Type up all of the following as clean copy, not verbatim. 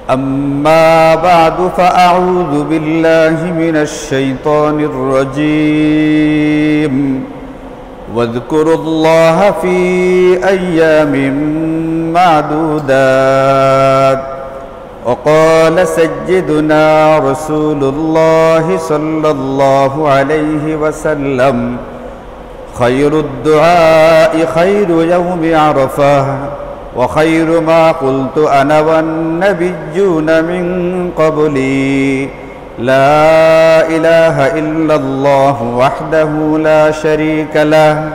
أما بعد فأعوذ بالله من الشيطان الرجيم واذكروا الله في أيام معدودات وقال سيدنا رسول الله صلى الله عليه وسلم خير الدعاء خير يوم عرفة وخير ما قلت أنا والنبيون من قبلي لا إله إلا الله وحده لا شريك له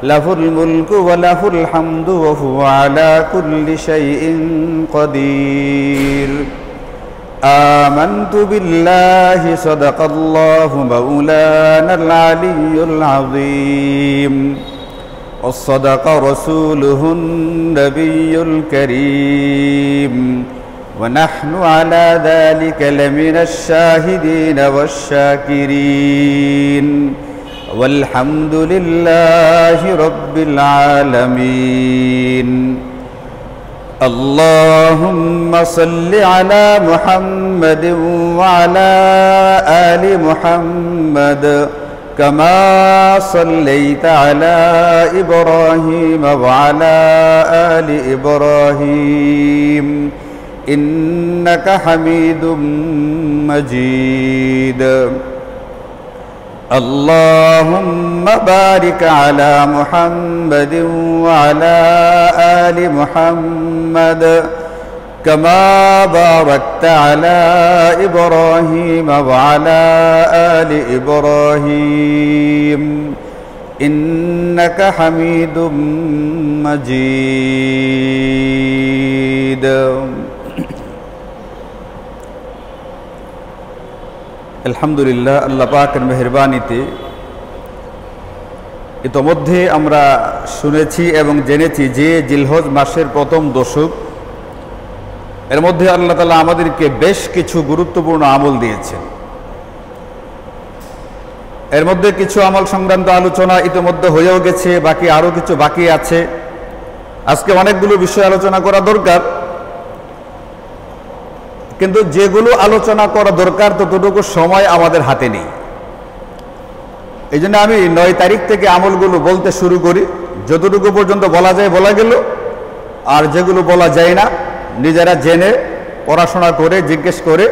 له الملك وله الحمد وهو على كل شيء قدير آمنت بالله صدق الله مولانا العلي العظيم وصدق رسوله النبي الكريم ونحن على ذلك لمن الشاهدين والشاكرين والحمد لله رب العالمين اللهم صل على محمد وعلى آل محمد كما صليت على إبراهيم وعلى آل إبراهيم إنك حميد مجيد اللهم بارك على محمد وعلى آل محمد كما باركت على إبراهيم وعلى آل إبراهيم إنك حميد مجيد আলহামদুলিল্লাহ আল্লাহ পাকের মেহেরবানিতে ইতোমধ্যে আমরা শুনেছি এবং জেনেছি যে জিলহজ মাসের প্রথম দশক এর মধ্যে আল্লাহ তাআলা আমাদেরকে বেশ কিছু গুরুত্বপূর্ণ আমল দিয়েছেন। এর মধ্যে কিছু আমল সংক্রান্ত আলোচনা ইতোমধ্যে হয়েও গেছে, বাকি আরও কিছু বাকি আছে। আজকে অনেকগুলো বিষয় আলোচনা করা দরকার, কিন্তু যেগুলো আলোচনা করা দরকার ততটুকু সময় আমাদের হাতে নেই। এই জন্য আমি 9 তারিখ থেকে আমলগুলো বলতে শুরু করি, যতটুকু পর্যন্ত বলা যায় বলা গেল, আর যেগুলো বলা যায় না নিজেরা জেনে পড়াশোনা করে জিজ্ঞেস করে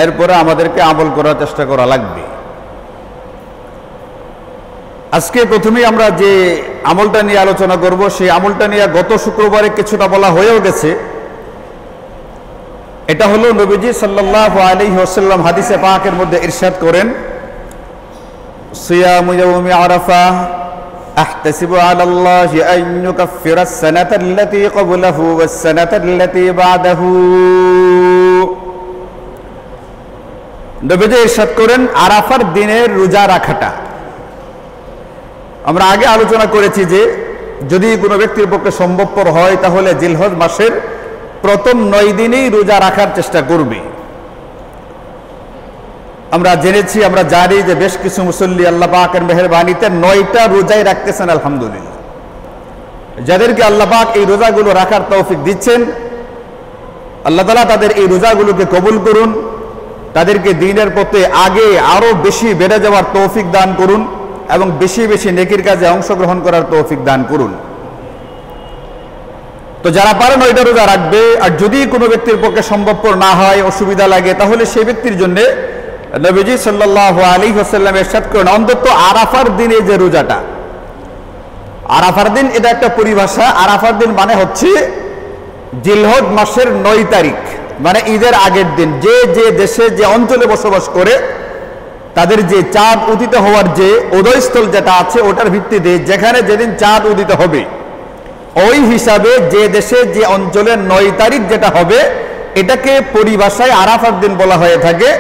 এরপরে আমাদেরকে আমল করার চেষ্টা করা লাগবে। আজকে প্রথমেই আমরা যে আমলটা নিয়ে আলোচনা করব সেই আমলটা নিয়ে গত শুক্রবারে কিছুটা বলা হয়েও গেছে। এটা হলো নবীজি সাল্লাল্লাহু আলাইহি ওয়াসাল্লাম হাদিসে পাকের মধ্যে ইরশাদ করেন, সিয়ামু ইয়াউমি আরাফা আহতাসিবু আলাল্লাহি আন ইউকাফিরা আস-সানাতা আল্লাতী ক্বাবলাহু ওয়াস-সানাতা আল্লাতী বা'দাহু। নবীজি ইরশাদ করেন আরাফার দিনের রোজা রাখাটা। আমরা আগে আলোচনা করেছি যে যদি কোনো ব্যক্তির পক্ষে সম্ভবপর হয় তাহলে জিলহজ মাসের প্রথম 9 দিনেই রোজা রাখার চেষ্টা করবে। আমরা জেনেছি, আমরা জানি যে বেশ কিছু মুসল্লি আল্লাহ পাকের মেহেরবানিতে 9টা রোজাই রাখতেছেন আলহামদুলিল্লাহ। যাদেরকে আল্লাহ পাক এই রোজাগুলো রাখার তৌফিক দিচ্ছেন, আল্লাহ তাআলা তাদের এই রোজাগুলোকে কবুল করুন, তাদেরকে দ্বীনের পথে আগে আরো বেশি বেড়ে যাওয়ার তৌফিক দান করুন এবং বেশি বেশি নেকির কাজে অংশগ্রহণ করার তৌফিক দান করুন। তো যারা পারেন 9টা রোজা রাখবে, আর যদি কোনো ব্যক্তির পক্ষে সম্ভবপর না হয়, অসুবিধা লাগে, তাহলে সেই ব্যক্তির জন্য নবীজি সাল্লাল্লাহু আলাইহি ওয়াসাল্লাম ইরশাদ করেন অন্তত আরাফার দিনে যে রোজাটা, আরাফার দিন এটা একটা পরিভাষা। আরাফার দিন মানে হচ্ছে জিলহজ মাসের 9 তারিখ, মানে ঈদের আগের দিন। যে যে দেশে যে অঞ্চলে বসবাস করে তাদের যে চাঁদ উদিত হওয়ার যে উদয়স্থল যেটা আছে ওটার ভিত্তিতে যেখানে যেদিন চাঁদ উদিত হবে ওই হিসাবে যে দেশে যে অঞ্চলে 9 তারিখ যেটা হবে এটাকে পরিভাষায় আরাফার দিন বলা হয়ে থাকে।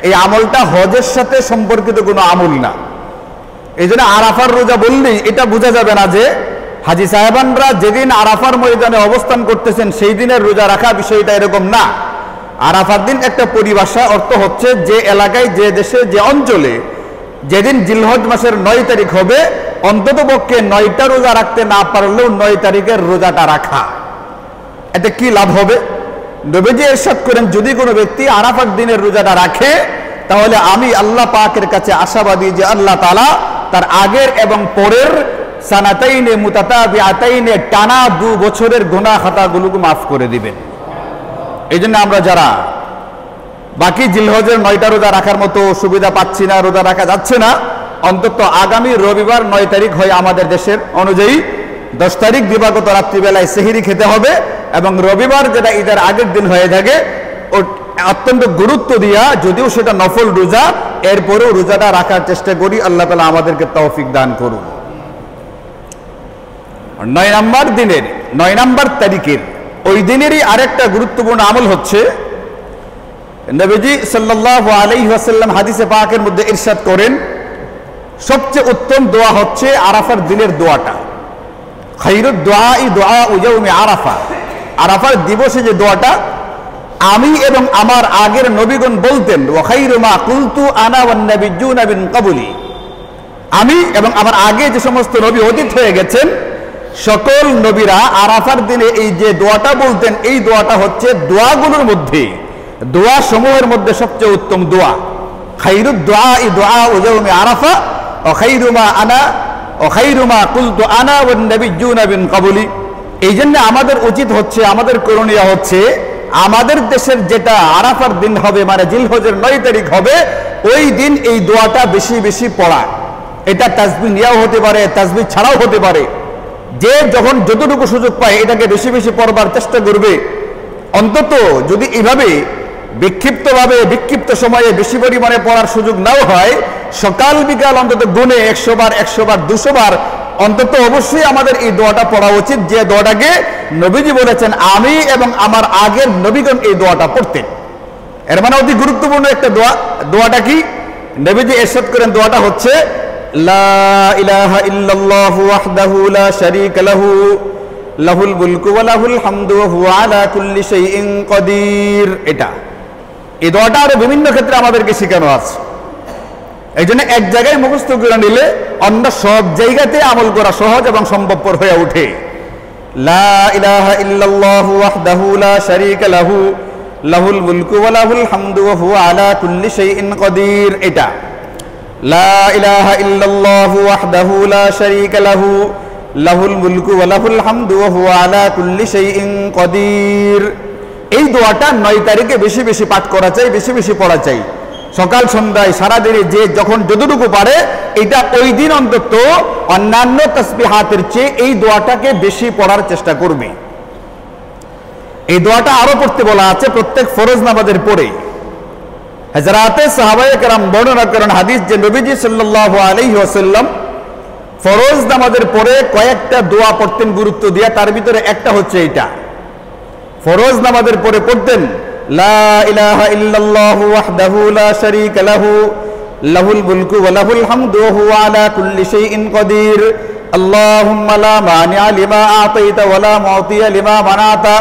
এই আমলটা হজের সাথে সম্পর্কিত কোনো আমল না। এই জন্য আরাফার রোজা বললেই এটা বোঝা যাবে না যে হাজী সাহেবানরা যেদিন আরাফার ময়দানে অবস্থান করতেছেন সেই দিনের রোজা রাখা, বিষয়টা এরকম না। আরাফার দিন একটা পরিভাষা, অর্থ হচ্ছে যে এলাকায় যে দেশে যে অঞ্চলে যেদিন জিলহজ মাসের 9 তারিখ হবে অন্তত পক্ষে 9টা রোজা রাখতে না পারলেও 9 তারিখের রোজাটা রাখা। এতে কি লাভ হবে? নবীজি ইরশাদ করেন যদি কোনো ব্যক্তি আরাফার দিনের রোজাটা রাখে তাহলে আমি আল্লাহ পাকের কাছে আশাবাদী যে আল্লাহ তাআলা তার আগের এবং পরের সানাতাইনে মুতাতাবিআতাইনে টানা 2 বছরের গুনাহ খাতাগুলোকে মাফ করে দিবেন। এই জন্য আমরা যারা বাকি জিলহজের 9টা রোজা রাখার মতো সুবিধা পাচ্ছি না, রোজা রাখা যাচ্ছে না, অন্তত আগামী রবিবার 9 তারিখ হয় আমাদের দেশের অনুযায়ী 10 তারিখ দিবাগত রাত্রিবেলায় সেহরি খেতে হবে এবং রবিবার যেটা ঈদের আগের দিন হয়ে থাকে ও অত্যন্ত গুরুত্ব দিয়া, যদিও সেটা নফল রোজা, এরপরেও রোজাটা রাখার চেষ্টা করি। আল্লাহ তাআলা আমাদেরকে তৌফিক দান করুন। 9 নম্বর তারিখের ওই দিনেরই আরেকটা গুরুত্বপূর্ণ আমল হচ্ছে, নবীজি সাল্লাল্লাহু আলাইহি ওয়াসাল্লাম হাদিসে পাকের মধ্যে ইরশাদ করেন সবচেয়ে উত্তম দোয়া হচ্ছে আরাফার দিনের দোয়াটা। খায়রুদ দুআই দুআউ ইয়াউমি আরাফা। আরাফার দিবসে যে দোয়াটা আমি এবং আমার আগের নবীগণ বলতেন, ওয়া খায়রু মা কুলতু আনা ওয়ান নাবিয়্যুনা মিন ক্বাবলি, আমি এবং আমার আগে যে সমস্ত নবী অতীত হয়ে গেছেন সকল নবীরা আরাফার দিনে এই যে দোয়াটা বলতেন, এই দোয়াটা হচ্ছে দোয়াগুলোর মধ্যে, দোয়া সমূহের মধ্যে সবচেয়ে উত্তম দোয়া। খায়রুদ দুআই দুআউ ইয়াউমি আরাফা ওয়া খায়রু মা আনা ওয়া খায়রু মা কুলতু আনা ওয়ান নাবিয়্যুনা মিন ক্বাবলি। এই জন্য আমাদের উচিত হচ্ছে, আমাদের করণীয় হচ্ছে, আমাদের দেশের যেটা আরাফার দিন হবে মানে জিলহজের 9 তারিখ হবে, ওই দিন এই দোয়াটা বেশি বেশি পড়া। এটা তাসবিহ নিয়াও হতে পারে, তাসবিহ ছাড়াও হতে পারে। যে যখন যতটুকু সুযোগ পায় এটাকে বেশি বেশি পড়বার চেষ্টা করবে। অন্তত যদি এইভাবে বিক্ষিপ্ত সময়ে বেশি পরিমাণে পড়ার সুযোগ নাও হয়, সকাল বিকাল অন্তত গুণে 100 বার 200 বার অন্তত অবশ্যই আমাদের এই দোয়াটা পড়া উচিত, যে দোয়াটাকে নবীজি বলেছেন আমি এবং আমার আগের নবীগণ এই দোয়াটা পড়তেন। এর মানে অতি গুরুত্বপূর্ণ একটা দোয়া। দোয়াটা কি? নবীজি ইরশাদ করেন দোয়াটা হচ্ছে লা ইলাহা ইল্লাল্লাহু ওয়াহদাহু লা শারীকা লাহু লাহুল মুলকু ওয়া লাহুল হামদু ওয়া হুয়া আলা কুল্লি শাইইন কাদির। এটা এই দোয়াটা আরো বিভিন্ন ক্ষেত্রে আমাদেরকে শেখানো আছে। এই জন্য এক জায়গায় মুখস্থ করে নিলে অন্য সব জায়গাতে আমল করা সহজ এবং সম্ভবপর হয়ে ওঠে। লা ইলাহা ইল্লাল্লাহু ওয়াহদাহু লা শারীকা লাহু লাহুল মুলকু ওয়া লাহুল হামদু ওয়া হুয়া আলা কুল্লি শাইইন কাদির। এটা লা ইলাহা ইল্লাল্লাহু ওয়াহদাহু লা শারীকা লাহু লাহুল মুলকু ওয়া লাহুল হামদু ওয়া হুয়া আলা কুল্লি শাইইন কাদির। এই দোয়াটা 9 তারিখে বেশি বেশি পাঠ করা চাই, বেশি বেশি পড়া চাই। সকাল সন্ধ্যায় সারাদিনে যে যখন যতটুকু পারে এটা ওই দিন অন্তত অন্যান্য তাসবিহাতের চেয়ে এই দোয়াটাকে বেশি পড়ার চেষ্টা করবে। এই দোয়াটা আরো পড়তে বলা আছে প্রত্যেক ফরজ নামাজের পরে। হযরতে সাহাবায়ে কেরাম বর্ণনা করেন হাদিস যে নবীজি সাল্লাল্লাহু আলাইহি ওয়াসাল্লাম ফরজ নামাজের পরে কয়েকটা দোয়া পড়তেন গুরুত্ব দিয়ে, তার ভিতরে একটা হচ্ছে এটা। ফরজ নামাজের পরে পড়তেন লা ইলাহা ইল্লাল্লাহু ওয়াহদাহু লা শারীকা লাহু লাহুল মুলকু ওয়া লাহুল হামদু ওয়া হুয়া আলা কুল্লি শাইইন কাদির আল্লাহুম্মা লা মানিআ লিমা আতাইতা ওয়া লা মুতিয়া লিমা মানাতা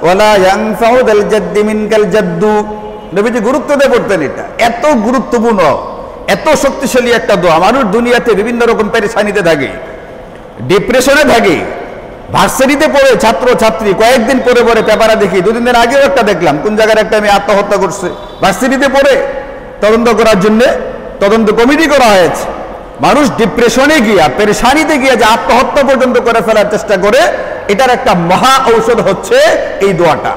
ওয়া লা ইয়ানফাউ যাল জাদ্দি মিনকাল জাদ্দু। নবীজি গুরুত্ব দিয়ে পড়তেন এটা। এত গুরুত্বপূর্ণ, এত শক্তিশালী একটা দোয়া। মানুষ দুনিয়াতে বিভিন্ন রকম পেরেশানিতে থাকে, ডিপ্রেশনে থাকে। ভার্সিটিতে পড়ে ছাত্র ছাত্রী কয়েকদিন পরে পরে পেপারে দেখি, 2-3 দিন আগেও একটা দেখলাম কোন জায়গার একটা মেয়ে আত্মহত্যা করছে। ভার্সিটিতে পড়ে তদন্ত করার জন্য তদন্ত কমিটি করা হয়েছে। মানুষ ডিপ্রেশনে গিয়া, পেরেশানিতে গিয়া যে আত্মহত্যা পর্যন্ত করে ফেলার চেষ্টা করে, এটার একটা মহা ঔষধ হচ্ছে এই দোয়াটা।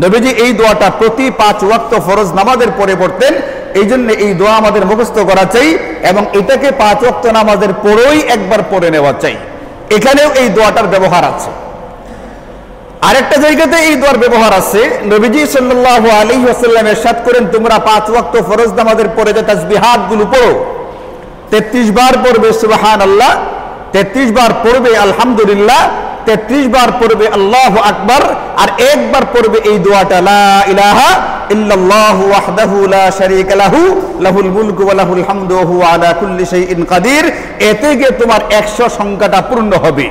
নবীজি এই দোয়াটা প্রতি 5 ওয়াক্ত ফরজ নামাজের পরে পড়তেন। এই জন্য এই দোয়া আমাদের মুখস্থ করা চাই এবং এটাকে 5 ওয়াক্ত নামাজের পরেই একবার পড়ে নেওয়া চাই। এখানেও এই দোয়াটার ব্যবহার আছে। আরেকটা জায়গাতে এই দোয়ার ব্যবহার আছে। নবীজি সাল্লাল্লাহু আলাইহি ওয়াসাল্লাম ইরশাদ করেন তোমরা 5 ওয়াক্ত ফরজ নামাজের পরে যে তাসবিহাত গুলো পড়ো, 33 বার পড়বে সুবহানাল্লাহ, 33 বার পড়বে আলহামদুলিল্লাহ, 33 বার পড়বে আল্লাহু আকবার, আর একবার পড়বে এই দোয়াটা লা ইলাহা ইল্লাল্লাহু ওয়াহদাহু লা শারীকা লাহু লাহুল মুলকু ওয়া লাহুল হামদু ওয়া হুয়া আলা কুল্লি শাইইন কাদির। এতে গিয়ে তোমার 100 সংখ্যাটা পূর্ণ হবে।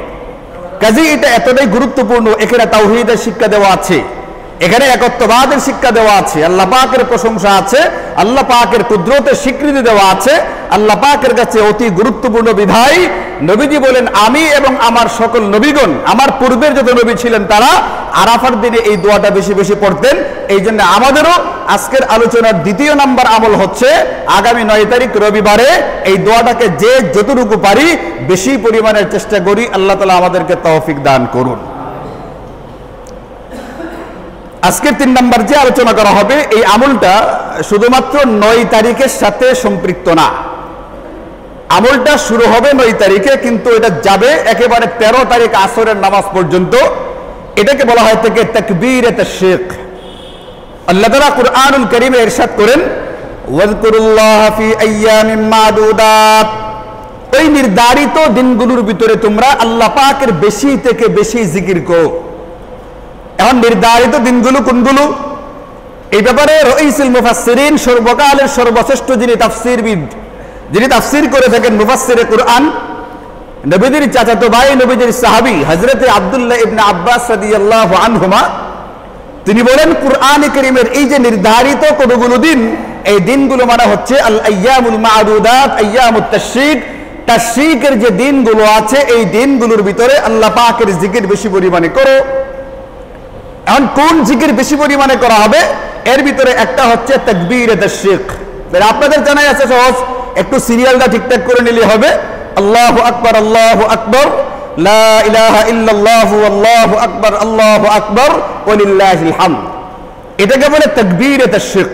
কাজেই এটা এতটাই গুরুত্বপূর্ণ। এখানে তাওহীদের শিক্ষা দেওয়া আছে। এখানে একত্ববাদের শিক্ষা দেওয়া আছে, আল্লাহ পাকের প্রশংসা আছে, আল্লাহ পাকের কুদরতের স্বীকৃতি দেওয়া আছে, আল্লাহ পাকের কাছে অতি গুরুত্বপূর্ণ বিধায় নবীজি বলেন আমি এবং আমার সকল নবীগণ, আমার পূর্বের যত নবী ছিলেন তারা আরাফার দিনে এই দোয়াটা বেশি বেশি পড়তেন। এই জন্য আমাদেরও আজকের আলোচনার দ্বিতীয় নাম্বার আমল হচ্ছে আগামী 9 তারিখ রবিবারে এই দোয়াটাকে যে যতটুকু পারি বেশি পরিমাণের চেষ্টা করি। আল্লাহ তাআলা আমাদেরকে তৌফিক দান করুন। আজকের 3 নাম্বার যে আলোচনা করা হবে এই আমলটা শুধুমাত্র 9 তারিখের সাথে সম্পৃক্ত না। আমলটা শুরু হবে 9 তারিখে, কিন্তু এটা যাবে একেবারে 13 তারিখ আসরের নামাজ পর্যন্ত। এটাকে বলা হয় থেকে তাকবীরে তাশরিক। আল্লাহ তাআলা কুরআনুল কারীমে ইরশাদ করেন ওয়াজকুরুল্লাহ ফি আইয়ামিন মাদুদাত, ওই নির্ধারিত দিনগুলোর ভিতরে তোমরা আল্লাহ পাকের বেশি থেকে বেশি জিকির করো। এখন নির্ধারিত দিনগুলো কোনগুলো? এই ব্যাপারে রাইসুল মুফাসসিরিন, সর্বকালের সর্বশ্রেষ্ঠ যিনি তাফসীরবিদ, যিনি তাফসীর করে থাকেন মুফাসসিরে কুরআন, নবীজির চাচাতো ভাই, নবীজির সাহাবী হযরতে আব্দুল্লাহ ইবনে আব্বাস রাদিয়াল্লাহু আনহুমা, তিনি বলেন কুরআনে কারীমের এই যে নির্ধারিত কতগুলো দিন, এই দিনগুলো মানে হচ্ছে আল আইয়ামুল মা'দুদাত, আইয়ামুত তাশরিক। তাশরিকের যে দিনগুলো আছে এই দিনগুলোর ভিতরে আল্লাহ পাকের জিকির বেশি পরিমাণে করো। এখন কোন জিকির বেশি পরিমাণে করা হবে? এর ভিতরে একটা হচ্ছে তাকবীরে তাশরিক। আপনাদের জানাই আছে সহজ, একটু সিরিয়ালটা ঠিকঠাক করে নিলে হবে। আল্লাহু আকবার, আল্লাহু আকবার, লা ইলাহা ইল্লাল্লাহু আল্লাহু আকবার, আল্লাহু আকবার ওয়ালিল্লাহিল হামদ। এটাকে বলে তাকবীরে তাশরিক।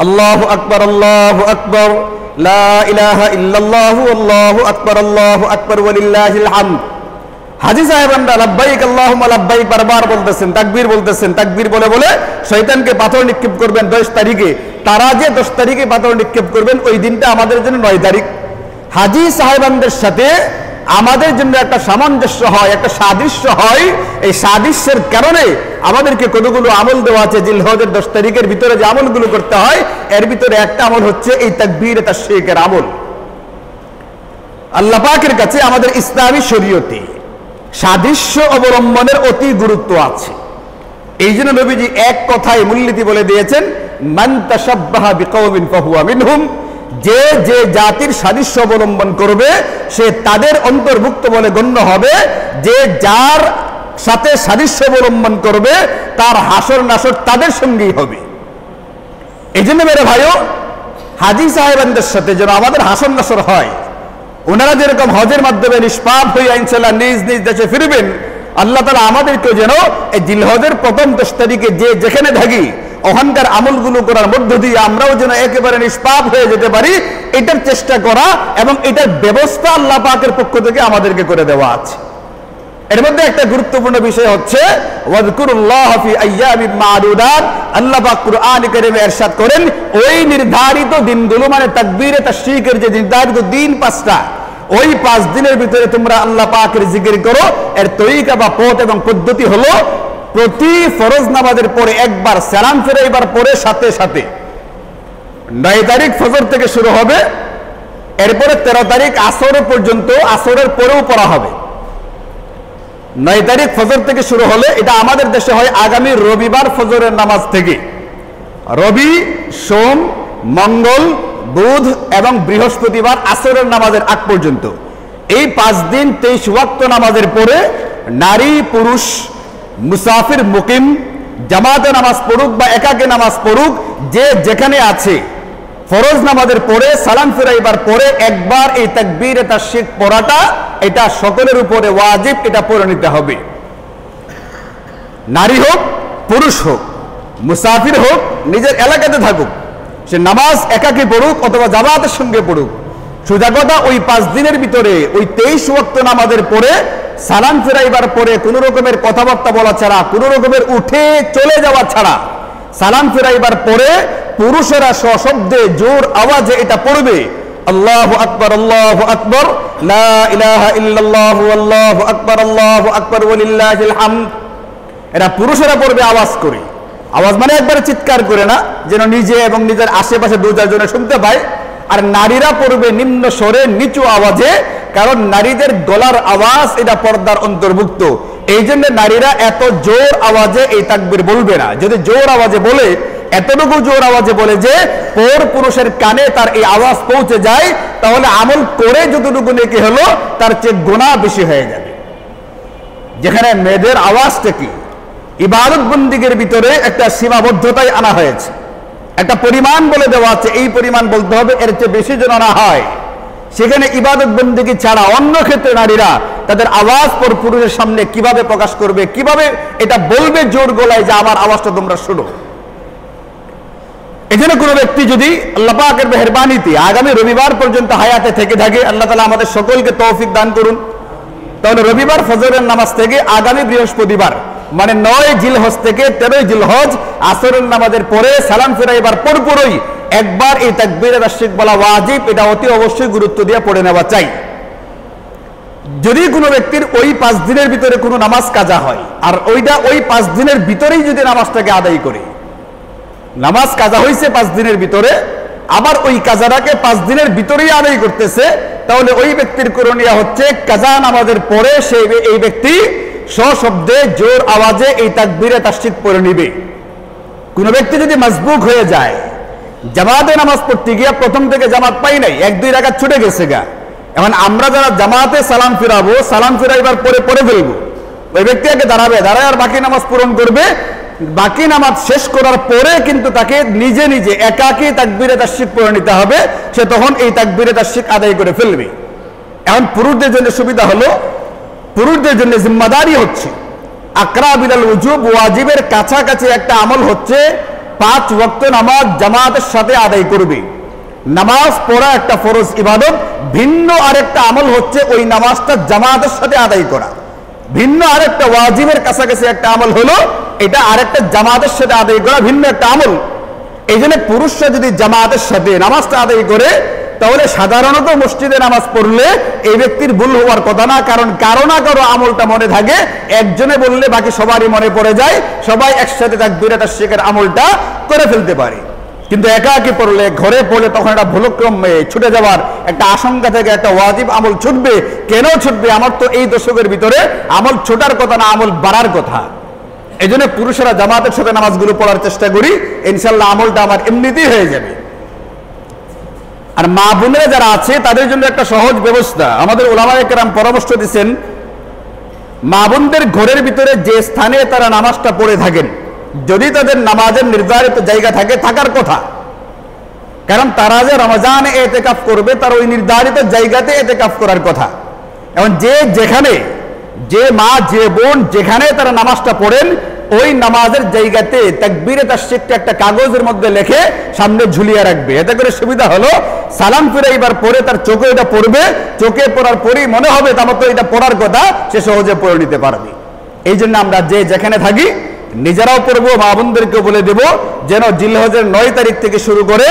আল্লাহু আকবার, আল্লাহু আকবার, লা ইলাহা ইল্লাল্লাহু আল্লাহু আকবার, আল্লাহু আকবার ওয়ালিল্লাহিল হামদ। হাজী সাহেবানরা লাব্বাইক আল্লাহুম্মা লাব্বাইক বারবার বলতেছেন, তাকবীর বলতেছেন। তাকবীর বলে বলে শয়তানকে পাথর নিক্ষেপ করবেন 10 তারিখে। তারা যে 10 তারিখে পাথর নিক্ষেপ করবেন ওই দিনটা আমাদের জন্য 9 তারিখ। হাজী সাহেবানদের সাথে আমাদের জন্য একটা সামঞ্জস্য হয়, একটা সাদৃশ্য হয়। এই সাদৃশ্যের কারণে আমাদেরকে কতগুলো আমল দেওয়া আছে। জিলহজের 10 তারিখের ভিতরে যে আমলগুলো করতে হয় এর ভিতরে একটা আমল হচ্ছে এই তাকবীরে তাশরিকের আমল। আল্লাহ পাকের কাছে আমাদের ইসলামী শরীয়তে সাদৃশ্য অবলম্বনের অতি গুরুত্ব আছে। এই জন্য নবীজি এক কথায় মূলনীতি বলে দিয়েছেন, মান তাশাব্বাহা বিকওমিন ফাহুয়া মিনহুম, যে যে জাতির সাদৃশ্য অবলম্বন করবে সে তাদের অন্তর্ভুক্ত বলে গণ্য হবে। যে যার সাথে সাদৃশ্য অবলম্বন করবে তার হাসর নাসর তাদের সঙ্গেই হবে। এই জন্য মেরে ভাইও, হাজী সাহেবানদের সাথে যেন আমাদের হাসর নাসর হয়। ওনারা যেরকম হজের মাধ্যমে নিষ্পাপ হয়ে ইনশাআল্লাহ নিজ নিজ দেশে ফিরবেন, আল্লাহ তাআলা আমাদেরকে যেন এই জিলহজের প্রথম 10 তারিখে যে যেখানে থাকি ওখানকার আমলগুলো করার মধ্য দিয়ে আমরাও যেন একেবারে নিষ্পাপ হয়ে যেতে পারি, এটার চেষ্টা করা এবং এটার ব্যবস্থা আল্লাহ পাকের পক্ষ থেকে আমাদেরকে করে দেওয়া আছে। এর মধ্যে একটা গুরুত্বপূর্ণ বিষয় হচ্ছে ওয়াজকুরুল্লাহ ফি আইয়ামিন মা'দুদাত। আল্লাহ পাক কুরআনে কারীমে ইরশাদ করেন ওই নির্ধারিত দিনগুলো মানে তাকবীরে তাশরিকের যে নির্ধারিত দিন 5টা, ওই 5 দিনের ভিতরে তোমরা আল্লাহ পাকের জিকির করো। এর তরিকা বা পথ এবং পদ্ধতি হলো প্রতি ফরজ নামাজের পরে একবার সালাম ফিরাইবার পরে সাথে সাথে 9 তারিখ ফজর থেকে শুরু হবে, এরপরে 13 তারিখ আসর পর্যন্ত, আসরের পরেও পড়া হবে। 9 তারিখ ফজর থেকে শুরু হলে এটা আমাদের দেশে হয় আগামী রবিবার ফজরের নামাজ থেকে। রবি, সোম, মঙ্গল, বুধ এবং বৃহস্পতিবার আসরের নামাজের আগ পর্যন্ত এই 5 দিন 23 ওয়াক্ত নামাজের পরে নারী পুরুষ, মুসাফির মুকিম, জামাতে নামাজ পড়ুক বা একাকে নামাজ পড়ুক, যে যেখানে আছে ফরজ নামাজের পরে সালাম ফিরাইবার পরে একবার এই তাকবীরে তাশরিক পড়াটা এটা সকলের উপরে ওয়াজিব, এটা পড়ে নিতে হবে। নারী হোক, পুরুষ হোক, মুসাফির হোক, নিজের এলাকাতে থাকুক, সে নামাজ একাকী পড়ুক অথবা জামাতের সঙ্গে পড়ুক, সোজা কথা ওই 5 দিনের ভিতরে ওই 23 ওয়াক্ত নামাজের পরে সালাম ফিরাইবার পরে কোনো রকমের কথাবার্তা বলা ছাড়া, কোনো রকমের উঠে চলে যাওয়া ছাড়া সালাম ফিরাইবার পরে পুরুষেরা সশব্দে জোর আওয়াজে এটা পড়বে, আল্লাহু আকবার, আল্লাহু আকবার, লা ইলাহা ইল্লাল্লাহু আল্লাহু আকবার, আল্লাহু আকবার ওয়ালিল্লাহিল হামদ। এরা পুরুষেরা পড়বে আওয়াজ করে। আওয়াজ মানে একবারে চিৎকার করে না, যেন নিজে এবং নিজের আশেপাশে 2-4 জনে শুনতে পায়। আর নারীরা পড়বে নিম্ন স্বরে নিচু আওয়াজে, কারণ নারীদের গলার আওয়াজ এটা পর্দার অন্তর্ভুক্ত। এই জন্য নারীরা এত জোর আওয়াজে এই তাকবীর বলবে না। যদি জোর আওয়াজে বলে, এতটুকু জোর আওয়াজে বলে যে পর পুরুষের কানে তার এই আওয়াজ পৌঁছে যায়, তাহলে আমল করে যতটুকু নেকি হলো তার চেয়ে গুনাহ বেশি হয়ে যাবে। যেখানে মেয়েদের আওয়াজটা কি ইবাদত বন্দিগের ভিতরে একটা সীমাবদ্ধতায় আনা হয়েছে, একটা পরিমাণ বলে দেওয়া আছে, এই পরিমাণ বলতে হবে, এর চেয়ে বেশি যেন না হয়। সেখানে ইবাদত বন্দিগি ছাড়া অন্য ক্ষেত্রে নারীরা তাদের আওয়াজ পর পুরুষের সামনে কিভাবে প্রকাশ করবে, কিভাবে এটা বলবে জোর গলায় যে আমার আওয়াজটা তোমরা শোনো। এখানে কোনো ব্যক্তি যদি আল্লাহ পাকের মেহেরবানিতে আগামী রবিবার পর্যন্ত হায়াতে থেকে থাকে, আল্লাহ তাআলা আমাদের সকলকে তৌফিক দান করুন, তাহলে রবিবার ফজরের নামাজ থেকে আগামী বৃহস্পতিবার মানে 9 জিলহজ থেকে 13 জিলহজ আসরের নামাজের পরে সালাম ফিরাইবার পরপরই একবার এই তাকবীরে তাশরিক বলা ওয়াজিব। এটা অতি অবশ্যই গুরুত্ব দিয়ে পড়ে নেওয়া চাই। যদি কোনো ব্যক্তির ওই 5 দিনের ভিতরে কোনো নামাজ কাজা হয়, আর ওইটা ওই 5 দিনের ভিতরেই যদি নামাজটাকে আদায় করে, নামাজ কাজা হয়েছে 5 দিনের ভিতরে, আবার ওই কাজাটাকে 5 দিনের ভিতরেই আদায় করতেছে, তাহলে ওই ব্যক্তির করণীয় হচ্ছে কাজা নামাজের পরে এই ব্যক্তি সশব্দে জোর আওয়াজে এই তাকবীরে তাশরিক পড়ে নিবে। কোন ব্যক্তি যদি মাসবুক হয়ে যায়, জামাতে নামাজ পড়তে গিয়া প্রথম থেকে জামাত পাই নাই, 1-2 রাকাত ছুটে গেছে গা, এখন আমরা যারা জামাতে সালাম ফিরাবো, সালাম ফিরাইবার পরে পড়ে ফেলবো, ওই ব্যক্তি আগে দাঁড়াবে, দাঁড়ায় আর বাকি নামাজ পূরণ করবে। বাকি নামাজ শেষ করার পরে কিন্তু তাকে নিজে নিজে একাকী তাকবীরে তাশরিক পড়ে নিতে হবে, সে তখন এই তাকবীরে তাশরিক আদায় করে ফেলবে। এখন পুরুষদের জন্য সুবিধা হলো, পুরুষদের জন্য জিম্মাদারি হচ্ছে আকরাবিল উজুব, ওয়াজিবের কাছাকাছি একটা আমল হচ্ছে 5 ওয়াক্ত নামাজ জামাতের সাথে আদায় করবে। নামাজ পড়া একটা ফরজ ইবাদত, ভিন্ন আরেকটা আমল হচ্ছে ওই নামাজটা জামাতের সাথে আদায় করা। ভিন্ন আরেকটা ওয়াজিবের কাছাকাছি একটা আমল হলো এটা আরেকটা জামাতের সাথে আদায় করা, ভিন্ন একটা আমল। এই জন্য পুরুষরা যদি জামাতের সাথে নামাজটা আদায় করে, তাহলে সাধারণত মসজিদে নামাজ পড়লে এই ব্যক্তির ভুল হওয়ার কথা না, কারণ কারো না কারো আমলটা মনে থাকে, একজনে বললে বাকি সবারই মনে পড়ে যায়, সবাই একসাথে তাকবীরে তাশরিকের আমলটা করে ফেলতে পারে। কিন্তু একাকী পড়লে, ঘরে পড়লে তখন একটা ভুলক্রমে ছুটে যাওয়ার একটা আশঙ্কা থেকে একটা ওয়াজিব আমল ছুটবে। কেন ছুটবে? আমার তো এই দশকের ভিতরে আমল ছোটার কথা না, আমল বাড়ার কথা। এই জন্য পুরুষেরা জামাতের সাথে নামাজগুলো পড়ার চেষ্টা করি, ইনশাল্লাহ আমলটা আমার এমনিতেই হয়ে যাবে। আর মা বোনেরা যারা আছে তাদের জন্য একটা সহজ ব্যবস্থা আমাদের উলামায়ে কেরাম পরামর্শ দিচ্ছেন, মা বোনদের ঘরের ভিতরে যে স্থানে তারা নামাজটা পড়ে থাকেন, যদি তাদের নামাজের নির্ধারিত জায়গা থাকে, থাকার কথা, কারণ তারা যে রমজানে এতেকাফ করবে তার ওই নির্ধারিত জায়গাতে এতেকাফ করার কথা। এখন যে যেখানে, যে মা যে বোন যেখানে তারা নামাজটা পড়েন, ওই নামাজের জায়গাতে তাকবীরে তাশরিকটা একটা কাগজের মধ্যে লিখে সামনে ঝুলিয়ে রাখবে। এতে করে সুবিধা হলো সালাম ফিরাইবার পরে তার চোখে এটা পড়বে, চোখে পড়ার পরেই মনে হবে তার তো এটা পড়ার কথা, সে সহজে পড়ে নিতে পারবে। এই জন্য আমরা যে যেখানে থাকি নিজেরাও পড়বো, মা বোনদেরকে বলে দেব যেন জিলহজের 9 তারিখ থেকে শুরু করে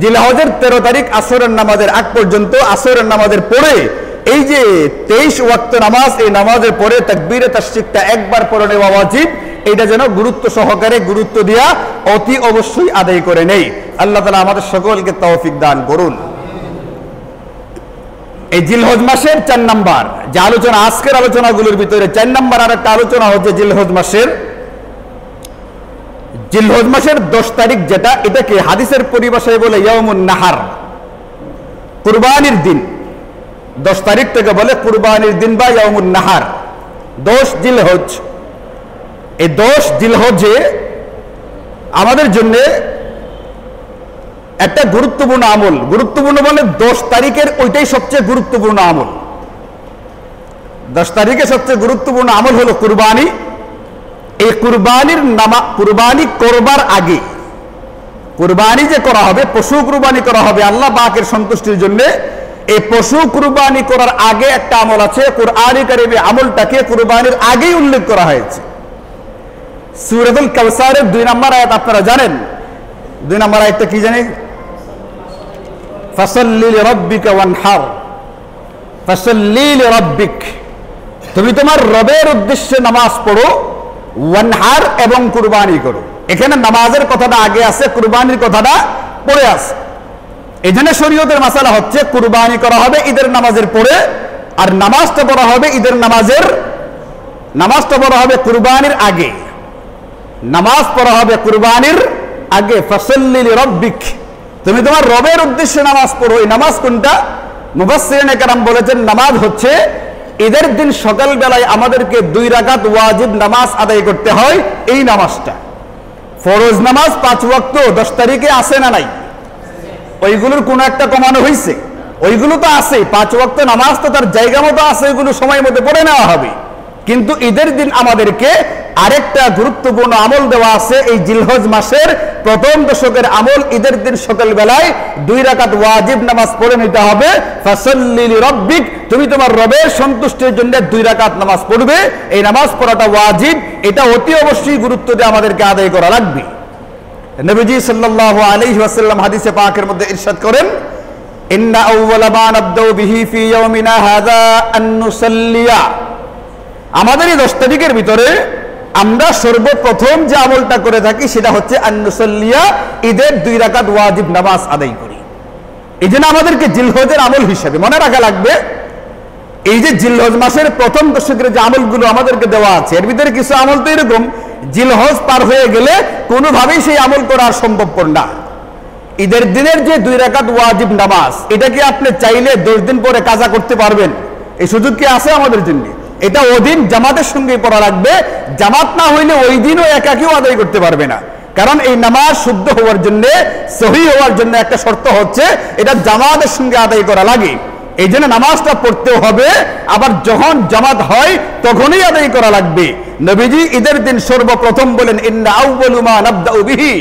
জিলহজের 13 তারিখ আসরের নামাজের আগ পর্যন্ত আসরের নামাজের পরে এই যে 23 ওয়াক্ত নামাজ, এই নামাজের পরে তাকবীরে তাশরিকটা একবার পড়ে নেওয়া ওয়াজিব, এটা যেন গুরুত্ব সহকারে, গুরুত্ব দিয়া অতি অবশ্যই আদায় করে নেই। আল্লাহ তাআলা আমাদের সকলকে তৌফিক দান করুন। এই জিলহজ মাসের 4 নাম্বার যে আলোচনা, আজকের আলোচনাগুলোর ভিতরে 4 নাম্বার আর একটা আলোচনা হচ্ছে জিলহজ মাসের 10 তারিখ, যেটা এটাকে হাদিসের পরিভাষায় বলে ইয়াউমুন নাহার, কুরবানির দিন। 10 তারিখ থেকে বলে কুরবানির দিন বা ইয়াউমুন নাহার। 10 জিলহজ, এই 10 জিলহজে আমাদের জন্য একটা গুরুত্বপূর্ণ আমল, গুরুত্বপূর্ণ বলে 10 তারিখের ওইটাই সবচেয়ে গুরুত্বপূর্ণ আমল। 10 তারিখে সবচেয়ে গুরুত্বপূর্ণ আমল হলো কুরবানি। এই কুরবানির কুরবানি করবার আগে, কুরবানি যে করা হবে, পশু কুরবানি করা হবে আল্লাহ পাকের সন্তুষ্টির জন্য, এই পশু কুরবানি করার আগে একটা আমল আছে। কুরআনে কারীমে আমলটাকে কুরবানির আগেই উল্লেখ করা হয়েছে। সূরাতুল কাউসারের 2 নম্বর আয়াত আপনারা জানেন। 2 নম্বর আয়াতটা কি জানেন? ফাসাল্লি লিরাব্বিকা ওয়ানহার, ফাসাল্লি লিরাব্বিক, তুমি তোমার রবের উদ্দেশ্যে নামাজ পড়ো, ওয়ানহার এবং কুরবানি করো। এখানে নামাজের কথাটা আগে আছে, কুরবানির কথাটা পরে আছে। এই জন্য শরীয়তের মাসালা হচ্ছে কুরবানি করা হবে ঈদের নামাজের পরে, আর নামাজটা পড়া হবে ঈদের নামাজের নামাজটা পড়া হবে কুরবানির আগে, নামাজ পড়া হবে কুরবানির আগে। ফাসাল্লি লিরাব্বিক, তুমি তোমার রবের উদ্দেশ্যে নামাজ পড়ো। এই নামাজ কোনটা? মুফাসসিরিনে কেরাম বলেছেন নামাজ হচ্ছে ঈদের দিন সকাল বেলায় আমাদেরকে 2 রাকাত ওয়াজিব নামাজ আদায় করতে হয়। এই নামাজটা ফরজ নামাজ 5 ওয়াক্ত 10 তারিখে আসে না নাই? ওইগুলোর কোন একটা কমানো হয়েছে? ওইগুলো তো আছে। 5 ওয়াক্ত নামাজ তো তার জায়গা মতো আছে, ওইগুলো সময় মতো পড়ে নেওয়া হবে। কিন্তু ঈদের দিন আমাদেরকে আরেকটা গুরুত্বপূর্ণ আমল দেওয়া আছে। এই জিলহজ মাসের প্রথম দশকের আমল, ঈদের দিন সকাল বেলায় 2 রাকাত ওয়াজিব নামাজ পড়ে নিতে হবে। ফাসাল্লি লিরাব্বিক, তুমি তোমার রবের সন্তুষ্টির জন্য 2 রাকাত নামাজ পড়বে। এই নামাজ পড়াটা ওয়াজিব, এটা অতি অবশ্যই গুরুত্ব দিয়ে আমাদেরকে আদায় করা লাগবে। নবীজি সাল্লাল্লাহু আলাইহি ওয়াসাল্লাম হাদিসে পাকের মধ্যে ইরশাদ করেন, ইন্না আউওয়ালা মা নাবদাউ বিহি ফি ইয়াউমিনা হাযা আন নুসাল্লিয়া, আমাদের এই 10 তারিখের ভিতরে আমরা সর্বপ্রথম যে আমলটা করে থাকি সেটা হচ্ছে আন নুসাল্লিয়া, ঈদের 2 রাকাত ওয়াজিব নামাজ আদায় করি। এই জন্য আমাদেরকে জিলহজের আমল হিসেবে মনে রাখা লাগবে, এই যে জিলহজ মাসের প্রথম দশকের যে আমলগুলো আমাদেরকে দেওয়া আছে, এর ভিতরে কিছু আমল তো এরকম জিলহজ পার হয়ে গেলে কোনোভাবেই সেই আমল করা সম্ভবপর না। ঈদের দিনের যে 2 রাকাত ওয়াজিব নামাজ, এটা কি আপনি চাইলে 10 দিন পরে কাজা করতে পারবেন? এই সুযোগ কি আছে আমাদের জন্য? এটা ওদিন জামাতের সঙ্গে পড়া লাগবে। জামাত না হইলে ওই দিনও একাকিও আদায় করতে পারবে না। কারণ এই নামাজ শুদ্ধ হওয়ার জন্য, সহি হওয়ার জন্য একটা শর্ত হচ্ছে এটা জামাতের সঙ্গে আদায় করা লাগে। এই জন্য নামাজটা পড়তেও হবে, আবার যখন জামাত হয় তখনই আদায় করা লাগবে। নবীজি ঈদের দিন সর্বপ্রথম বলেন, ইন্না আউওয়ালু মা নাবদাউ বিহি,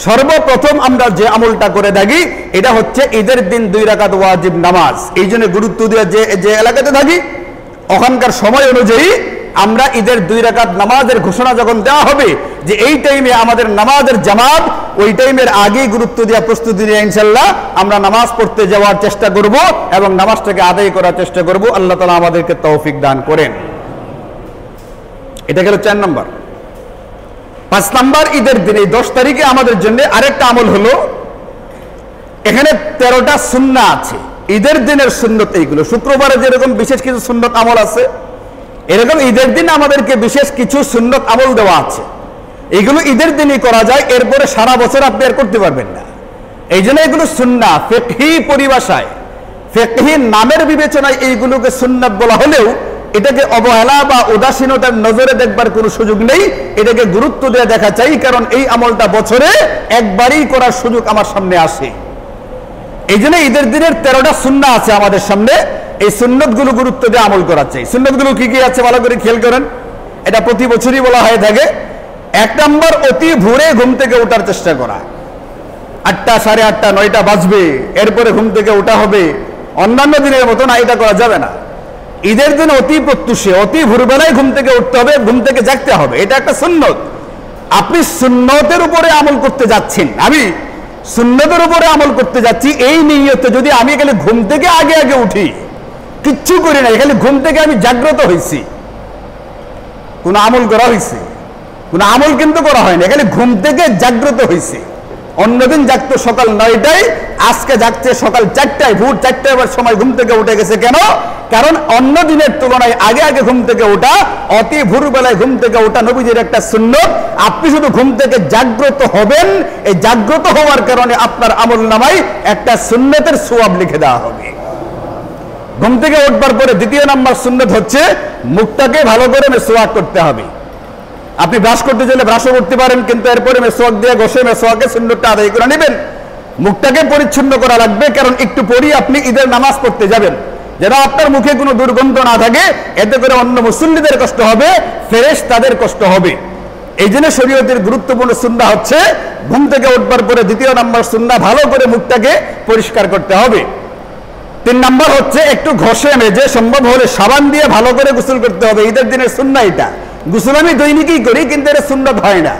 সর্বপ্রথম আমরা যে আমলটা করে থাকি এটা হচ্ছে ঈদের দিন 2 রাকাত ওয়াজিব নামাজ। এই জন্য গুরুত্ব দিয়ে যে এলাকাতে থাকি ওখানকার সময় অনুযায়ী আমরা ঈদের 2 রাকাত নামাজের ঘোষণা যখন দেওয়া হবে যে এই টাইমে আমাদের নামাজের জামাত, ওই টাইমের আগেই গুরুত্ব দিয়ে প্রস্তুতি নিয়ে ইনশাআল্লাহ আমরা নামাজ পড়তে যাওয়ার চেষ্টা করব এবং নামাজটাকে আদায় করার চেষ্টা করব। আল্লাহ তাআলা আমাদেরকে তৌফিক দান করেন। এটা গেল 4 নম্বর। 5 নম্বর, ঈদের দিন এই 10 তারিখে আমাদের জন্য আরেকটা আমল হলো, এখানে 13টা সুন্নাহ আছে। ঈদের দিনের সুন্নত এইগুলো। শুক্রবারে যেরকম বিশেষ কিছু সুন্নত আমল আছে, এরকম ঈদের দিন আমাদেরকে বিশেষ কিছু সুন্নত আমল দেওয়া আছে। এইগুলো ঈদের দিনই করা যায়, এরপরে সারা বছর আপনি আর করতে পারবেন না। এই জন্য এগুলো সুন্নাহ। ফিকহি পরিভাষায়, ফিকহি নামের বিবেচনায় এইগুলোকে সুন্নাত বলা হলেও এটাকে অবহেলা বা উদাসীনতার নজরে দেখবার কোনো সুযোগ নেই। এটাকে গুরুত্ব দিয়ে দেখা চাই, কারণ এই আমলটা বছরে একবারই করার সুযোগ আমার সামনে আসে। এই জন্য ঈদের দিনের 13টা সুন্নাহ আছে আমাদের সামনে। এই সুন্নতগুলো গুরুত্ব দিয়ে আমল করা চাই। সুন্নতগুলো কি কি আছে ভালো করে খেয়াল করেন। এটা প্রতি বছরই বলা হয়ে থাকে। 1 নম্বর, অতি ভোরে ঘুম থেকে ওঠার চেষ্টা করা। 8টা, 8:30, 9টা বাজবে, এরপরে ঘুম থেকে ওঠা হবে। অন্যান্য দিনের মতো না, এটা করা যাবে না। ঈদের দিন অতি প্রত্যুষে, অতি ভোরবেলায় ঘুম থেকে উঠতে হবে, ঘুম থেকে জাগতে হবে। এটা একটা সুন্নত। আপনি সুন্নতের উপরে আমল করতে যাচ্ছেন, আমি সুন্নতের উপরে আমল করতে যাচ্ছি, এই নিয়তে যদি আমি এখানে ঘুম থেকে আগে আগে উঠি, কিচ্ছু করি না, এখানে ঘুম থেকে আমি জাগ্রত হয়েছি, কোন আমল করা হয়েছে? কোন আমল কিন্তু করা হয়নি, এখানে ঘুম থেকে জাগ্রত হয়েছে। অন্যদিন জাগতো সকাল 9টায়, আজকে জাগছে সকাল 4টায়, ভোর 4টায় আবার সময় ঘুম থেকে উঠে গেছে। কেন? কারণ অন্য দিনের তুলনায় আগে আগে ঘুম থেকে ওঠা, অতি ভোরবেলায় ঘুম থেকে ওঠা নবীজির একটা সুন্নত। আপনি শুধু ঘুম থেকে জাগ্রত হবেন, এই জাগ্রত হওয়ার কারণে আপনার আমল নামায় একটা সুন্নতের সওয়াব লিখে দেওয়া হবে। ঘুম থেকে উঠবার পরে 2 নম্বর সুন্নত হচ্ছে মুখটাকে ভালো করে মেসওয়াক করতে হবে। আপনি ব্রাশ করতে চাইলে ব্রাশও করতে পারেন, কিন্তু এরপরে মেসওয়াক দিয়ে ঘষে মেসওয়াকে সুন্নতটা আদায় করে নেবেন। মুখটাকে পরিচ্ছন্ন করা লাগবে, কারণ একটু পরেই আপনি ঈদের নামাজ পড়তে যাবেন। যেন আপনার মুখে কোনো দুর্গন্ধ না থাকে, এতে করে অন্য মুসল্লিদের কষ্ট হবে, ফেরেশতাদের কষ্ট হবে। এই জন্য শরীয়তের গুরুত্বপূর্ণ সুন্নাহ হচ্ছে ঘুম থেকে উঠবার পরে 2 নম্বর সুন্নাহ ভালো করে মুখটাকে পরিষ্কার করতে হবে। 3 নম্বর হচ্ছে একটু ঘষে মেজে সম্ভব হলে সাবান দিয়ে ভালো করে গোসল করতে হবে। ঈদের দিনের সুন্নাহ এটা। গোসল আমি দৈনিকই করি, কিন্তু এটা সুন্নত হয় না।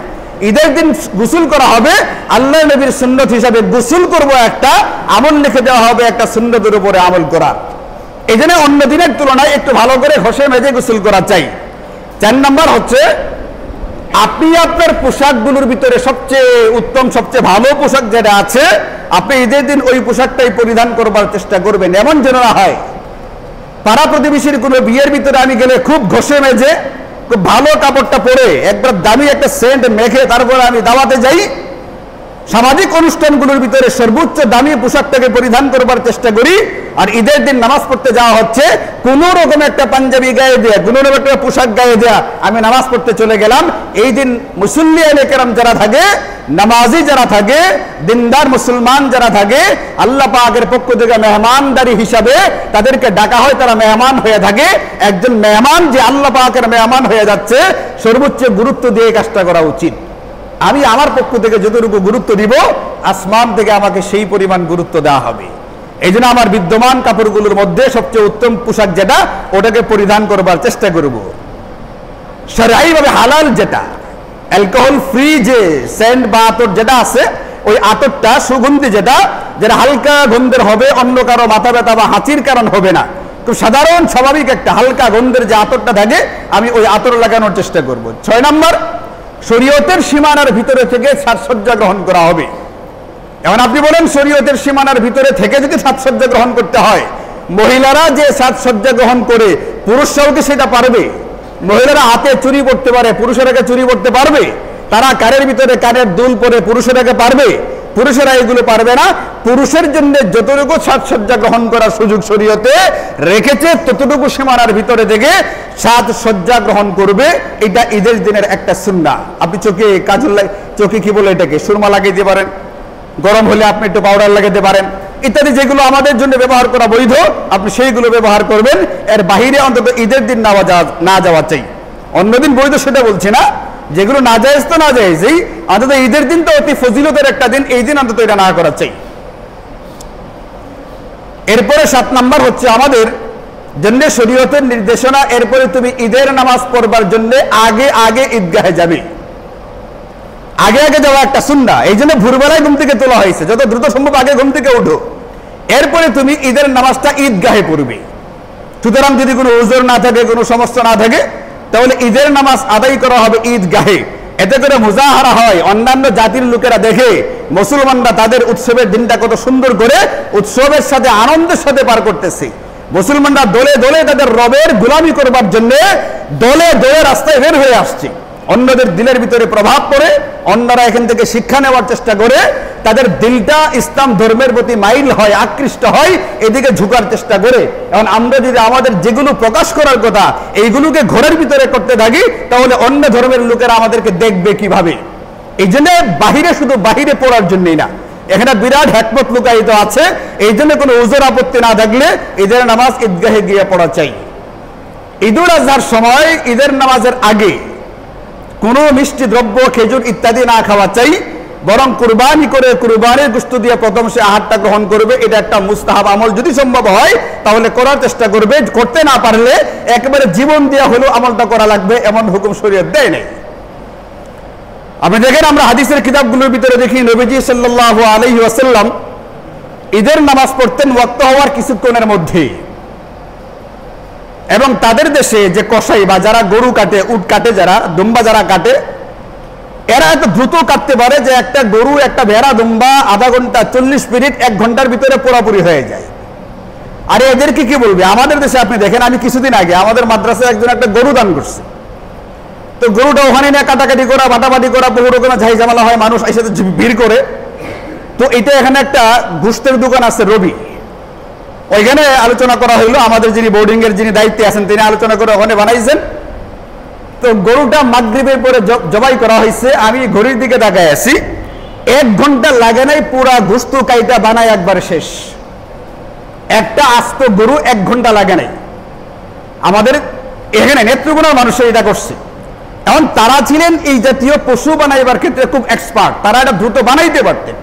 ঈদের দিন গোসল করা হবে, আল্লাহ নবীর সুন্নত হিসাবে গোসল করব, একটা আমল লিখে দেওয়া হবে একটা সুন্নতের উপরে আমল করা। এই জন্য অন্য দিনের তুলনায় একটু ভালো করে ঘষে মেজে গোসল করা চাই। 4 নম্বর হচ্ছে আপনি আপনার পোশাকগুলোর ভিতরে সবচেয়ে উত্তম, সবচেয়ে ভালো পোশাক যেটা আছে, আপনি ঈদের দিন ওই পোশাকটাই পরিধান করবার চেষ্টা করবেন। এমন যেন না হয় পাড়া প্রতিবেশীর কোনো বিয়ের ভিতরে আমি গেলে খুব ঘষে মেজে খুব ভালো কাপড়টা পরে একবার দামি একটা সেন্ট মেখে তারপরে আমি দাওয়াতে যাই, সামাজিক অনুষ্ঠানগুলোর ভিতরে সর্বোচ্চ দামি পোশাকটাকে পরিধান করবার চেষ্টা করি, আর ঈদের দিন নামাজ পড়তে যাওয়া হচ্ছে কোন রকম একটা পাঞ্জাবি গায়ে দেয়া, কোন রকম একটা পোশাক গায়ে দেয়া আমি নামাজ পড়তে চলে গেলাম। এই দিন মুসল্লিয়ানে কেরাম যারা থাকে, নামাজি যারা থাকে, দিনদার মুসলমান যারা থাকে, আল্লাহ পাকের পক্ষ থেকে মেহমানদারি হিসাবে তাদেরকে ডাকা হয়, তারা মেহমান হয়ে থাকে। একজন মেহমান যে আল্লাহ পাকের মেহমান হয়ে যাচ্ছে, সর্বোচ্চ গুরুত্ব দিয়ে কাজটা করা উচিত। আমি আমার পক্ষ থেকে যতটুকু গুরুত্ব দিব, আসমান থেকে আমাকে সেই পরিমাণ গুরুত্ব দেওয়া হবে। এই জন্য আমার বিদ্যমান কাপড়গুলোর মধ্যে সবচেয়ে উত্তম পোশাক যেটা, ওটাকে পরিধান করবার চেষ্টা করব। শরঈভাবে হালাল যেটা, অ্যালকোহল ফ্রি যে সেন্ট বা আতর যেটা আছে, ওই আতরটা সুগন্ধি যেটা, যেটা হালকা গন্ধের হবে, অন্য কারো মাথা ব্যথা বা হাঁচির কারণ হবে না, খুব সাধারণ স্বাভাবিক একটা হালকা গন্ধের যে আতরটা থাকে, আমি ওই আতর লাগানোর চেষ্টা করব। 6 নম্বর, শরীয়তের সীমানার ভিতরে থেকে সাজসজ্জা গ্রহণ করা হবে। এখন আপনি বলেন শরীয়তের সীমানার ভিতরে থেকে যদি সাজসজ্জা গ্রহণ করতে হয়, মহিলারা যে সাজসজ্জা গ্রহণ করে পুরুষরাও কি সেটা পারবে? মহিলারা হাতে চুড়ি পড়তে পারে, পুরুষেরাকে চুড়ি পড়তে পারবে? তারা কানের ভিতরে কানের দুল পরে পুরুষেরাকে পারবে? পুরুষেরা এগুলো পারবে না। পুরুষের জন্য যতটুকু সাজসজ্জা গ্রহণ করার সুযোগ শরীয়তে রেখেছে, ততটুকু সীমানার ভিতরে থেকে সাজসজ্জা গ্রহণ করবে। এটা ঈদের দিনের একটা সুন্নাহ। আপনি চোখে কাজল, চোখে কি বলে এটাকে, সুরমা লাগিয়ে দিতে পারেন, গরম হলে আপনি একটু পাউডার লাগাতে পারেন, ইত্যাদি যেগুলো আমাদের জন্য ব্যবহার করা বৈধ, আপনি সেইগুলো ব্যবহার করবেন। এর বাহিরে অন্তত ঈদের দিন না যাওয়া চাই। অন্যদিন বৈধ সেটা বলছি না, যেগুলো না জায়েজ তো না জায়েজই, অন্তত ঈদের দিন তো অতি ফজিলতের একটা দিন, এই দিন অন্তত এটা না করা চাই। এরপরে 7 নাম্বার হচ্ছে আমাদের জন্য শরীয়তের নির্দেশনা, এরপরে তুমি ঈদের নামাজ পড়বার জন্য আগে আগে ঈদগাহে যাবে। আগে আগে যাওয়া একটা সুন্নাহ, এই জন্য ভোরবেলায় ঘুম থেকে তোলা হয়েছে, যত দ্রুত সম্ভব আগে ঘুম থেকে উঠো, এরপরে তুমি ঈদের নামাজটা ঈদগাহে পড়বে। সুতরাং যদি কোনো উযর না থাকে, কোনো সমস্যা না থাকে, তাহলে ঈদের নামাজ আদায় করা হবে ঈদগাহে। এতে করে মুজাহারা হয়, অন্যান্য জাতির লোকেরা দেখে মুসলমানরা তাদের উৎসবের দিনটা কত সুন্দর করে উৎসবের সাথে আনন্দের সাথে পার করতেছে। মুসলমানরা দলে দলে তাদের রবের গোলামি করবার জন্য দলে দলে রাস্তায় বের হয়ে আসছে। অন্যদের দিলের ভিতরে প্রভাব পড়ে, অন্যরা এখান থেকে শিক্ষা নেওয়ার চেষ্টা করে, তাদের দিলটা ইসলাম ধর্মের প্রতি মাইল হয়, আকৃষ্ট হয়, এদিকে ঝুঁকার চেষ্টা করে। এখন আমরা যদি আমাদের যেগুলো প্রকাশ করার কথা এইগুলোকে ঘরের ভিতরে করতে থাকি, তাহলে অন্য ধর্মের লোকেরা আমাদেরকে দেখবে কিভাবে? এই জন্য বাহিরে, শুধু বাহিরে পড়ার জন্যই না, এখানে বিরাট হিকমত লুকায়িত আছে। এই জন্য কোনো উযর আপত্তি না থাকলে ঈদের নামাজ ঈদগাহে গিয়ে পড়া চাই। ঈদুল আজহার সময় ঈদের নামাজের আগে কোনো মিষ্টি দ্রব্য, খেজুর ইত্যাদি না খাওয়া চাই, বরং কুরবানি করে কুরবানির গোশত দিয়ে প্রথম সে আহারটা গ্রহণ করবে। এটা একটা মুস্তাহাব আমল, যদি সম্ভব হয় তাহলে করার চেষ্টা করবে। করতে না পারলে একেবারে জীবন দেওয়া হলেও আমলটা করা লাগবে, এমন হুকুম শরীয়ত দেয় নাই। আপনি দেখেন, আমরা হাদিসের কিতাবগুলোর ভিতরে দেখি নবীজি সাল্লাল্লাহু আলাইহি ওয়াসাল্লাম ঈদের নামাজ পড়তেন ওয়াক্ত হওয়ার কিছুক্ষণের মধ্যে। এবং তাদের দেশে যে কসাই বা যারা গরু কাটে, উট কাটে, যারা দুম্বা যারা কাটে, এরা এত দ্রুত কাটতে পারে যে একটা গরু, একটা ভেড়া, দুম্বা আধা ঘন্টা, 40 মিনিট, 1 ঘন্টার ভিতরে পুরোপুরি হয়ে যায়। আর এদেরকে কি বলবে? আমাদের দেশে আপনি দেখেন, আমি কিছুদিন আগে আমাদের মাদ্রাসায় একজন একটা গরু দান করছে, তো গরুটা ওখানে নিয়ে কাটাকাটি করা, বাটাবাটি করা, বহু রকমের ঝাই ঝামেলা হয়, মানুষ এসে ভিড় করে। তো এটা এখানে একটা গোশতের দোকান আছে রবি, ওইখানে আলোচনা করা হইলো, আমাদের যিনি বোর্ডিং এর যিনি দায়িত্বে আছেন তিনি আলোচনা করে ওখানে বানাইছেন। তো গরুটা মাগরিবের পরে জবাই করা হয়েছে। আমি ঘড়ির দিকে তাকায় আছি, 1 ঘন্টা লাগে নাই পুরা গোশত কাইটা বানায় একবার শেষ। একটা আস্ত গরু 1 ঘন্টা লাগে নাই। আমাদের এখানে নেত্রকোনার মানুষের এটা করছে। এখন তারা ছিলেন এই জাতীয় পশু বানাইবার ক্ষেত্রে খুব এক্সপার্ট, তারা এটা দ্রুত বানাইতে পারতেন।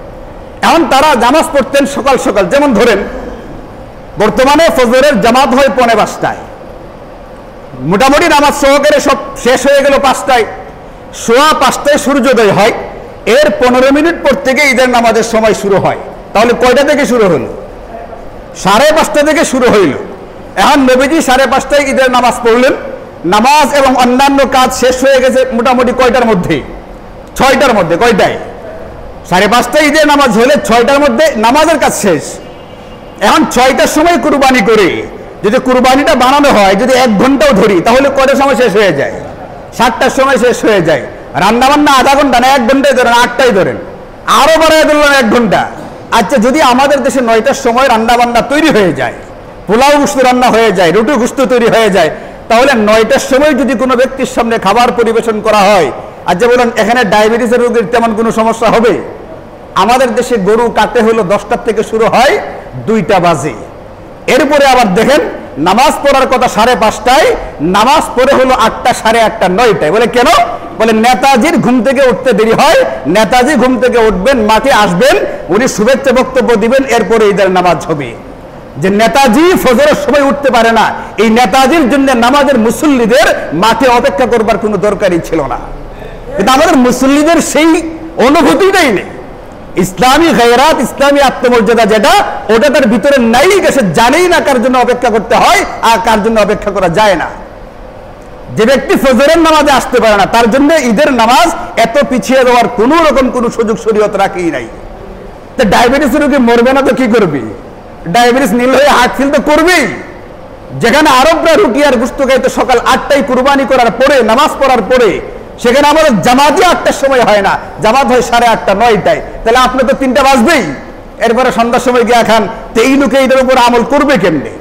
এখন তারা নামাজ পড়তেন সকাল সকাল, যেমন ধরেন বর্তমানে ফজরের জামাত হয় 4:45, মোটামুটি নামাজ সহকারে সব শেষ হয়ে গেল 5টায়, 5:15 সূর্যোদয় হয়। এর 15 মিনিট পর থেকে ঈদের নামাজের সময় শুরু হয়। তাহলে কয়টা থেকে শুরু হলো? 5:30 থেকে শুরু হইল। এখন নবীজি 5:30টায় ঈদের নামাজ পড়লেন। নামাজ এবং অন্যান্য কাজ শেষ হয়ে গেছে মোটামুটি কয়টার মধ্যে? 6টার মধ্যে। কয়টায়? 5:30টায় ঈদের নামাজ হলে 6টার মধ্যে নামাজের কাজ শেষ। এখন 6টার সময় কুরবানি করে যদি কুরবানিটা বানানো হয়, যদি 1 ঘন্টাও ধরি, তাহলে কয়টার সময় শেষ হয়ে যায়? 7টার সময় শেষ হয়ে যায়। রান্না বান্না আধা ঘন্টা না 1 ঘন্টায় ধরেন, 8টায় ধরেন, আরো বাড়ায় ধরলেন 1 ঘন্টা। আচ্ছা, যদি আমাদের দেশে 9টার সময় রান্না বান্না তৈরি হয়ে যায়, পোলাও গুস্ত রান্না হয়ে যায়, রুটি গুস্ত তৈরি হয়ে যায়, তাহলে 9টার সময় যদি কোনো ব্যক্তির সামনে খাবার পরিবেশন করা হয়, আচ্ছা বলেন এখানে ডায়াবেটিসের রোগীর তেমন কোনো সমস্যা হবে? আমাদের দেশে গরু কাটে হলো 10টার থেকে শুরু হয়, 2টা বাজে। এরপরে আবার দেখেন নামাজ পড়ার কথা 5:30টায়, নামাজ পড়ে হলো 8টা, 8:30, 9টায়। বলে কেন? বলে নেতাজির ঘুম থেকে উঠতে দেরি হয়, নেতাজি ঘুম থেকে উঠবেন, মাঠে আসবেন, উনি শুভেচ্ছা বক্তব্য দিবেন, এরপরে ঈদের নামাজ হবে। যে নেতাজি ফজরের সময় উঠতে পারে না, এই নেতাজির জন্য নামাজের মুসল্লিদের মাঠে অপেক্ষা করবার কোনো দরকারই ছিল না। কিন্তু আমাদের মুসল্লিদের সেই অনুভূতিটাই নেই। ইসলামী গায়রাত, ইসলামী আত্মমর্যাদা যেটা, ওটা তার ভিতরে নাই, সে জানেই না কার জন্য অপেক্ষা করতে হয় আর কার জন্য অপেক্ষা করা যায় না। যে ব্যক্তি ফজরের নামাজে আসতে পারে না, তার জন্য ঈদের নামাজ এত পিছিয়ে দেওয়ার কোনো রকম কোনো সুযোগ শরীয়ত রাখেই নাই। তো ডায়াবেটিস রোগী মরবে না তো কি করবি? ডায়াবেটিস নীল হয়ে হার্ট ফেল তো করবেই। যেখানে আরবরা রুটি আর গুস্ত খাইতো সকাল 8টায় কুরবানি করার পরে, নামাজ পড়ার পরে, সেখানে আমাদের জামাতই 8টার সময় হয় না, জামাত হয় 8:30, 9টায়। তাহলে আপনি তো 3টা বাজবেই, এরপরে সন্ধ্যার সময় গিয়ে খান। তো এই লোকে এটার উপর আমল করবে কেমনে?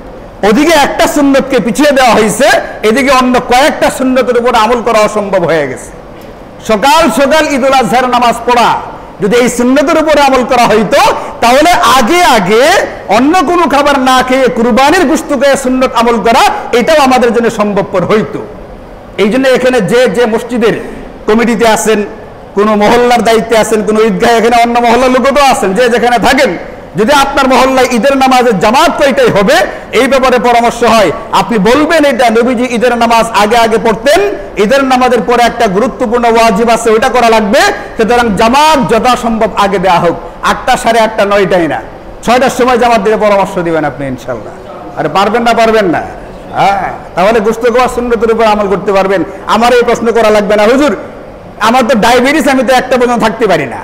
ওদিকে একটা সুন্নতকে পিছিয়ে দেওয়া হয়েছে, এদিকে অন্য কয়েকটা সুন্নতের উপর আমল করা অসম্ভব হয়ে গেছে। সকাল সকাল ঈদুল আজহার নামাজ পড়া যদি এই সুন্নতের উপরে আমল করা হইতো, তাহলে আগে আগে অন্য কোনো খাবার না খেয়ে কুরবানির গোশত খেয়ে সুন্নত আমল করা, এটাও আমাদের জন্য সম্ভবপর হইতো। এই জন্য এখানে যে যে মসজিদের কমিটিতে আছেন, কোন মহল্লার দায়িত্বে আছেন, কোন ঈদগাহ, এখানে অন্য মহল্লার লোকও তো আছেন, যে যেখানে থাকেন, যদি আপনার মহল্লায় ঈদের নামাজের জামাত কয়টাই হবে এই ব্যাপারে পরামর্শ হয়, আপনি বলবেন এটা নবীজি ঈদের নামাজ আগে আগে পড়তেন, ঈদের নামাজের পরে একটা গুরুত্বপূর্ণ ওয়াজিব আছে, ওইটা করা লাগবে, সুতরাং জামাত যথাসম্ভব আগে দেওয়া হোক। 8টা, 8:30, 9টায় না, 6টার সময় জামাত দিলে পরামর্শ দিবেন আপনি ইনশাল্লাহ। আরে পারবেন না? পারবেন না? হ্যাঁ, তাহলে গোশত খাওয়ার সুন্নতের উপর আমল করতে পারবেন। আমার এই প্রশ্ন করা লাগবে না, হুজুর আমার তো ডায়াবেটিস, আমি তো 1টা পর্যন্ত থাকতে পারি না,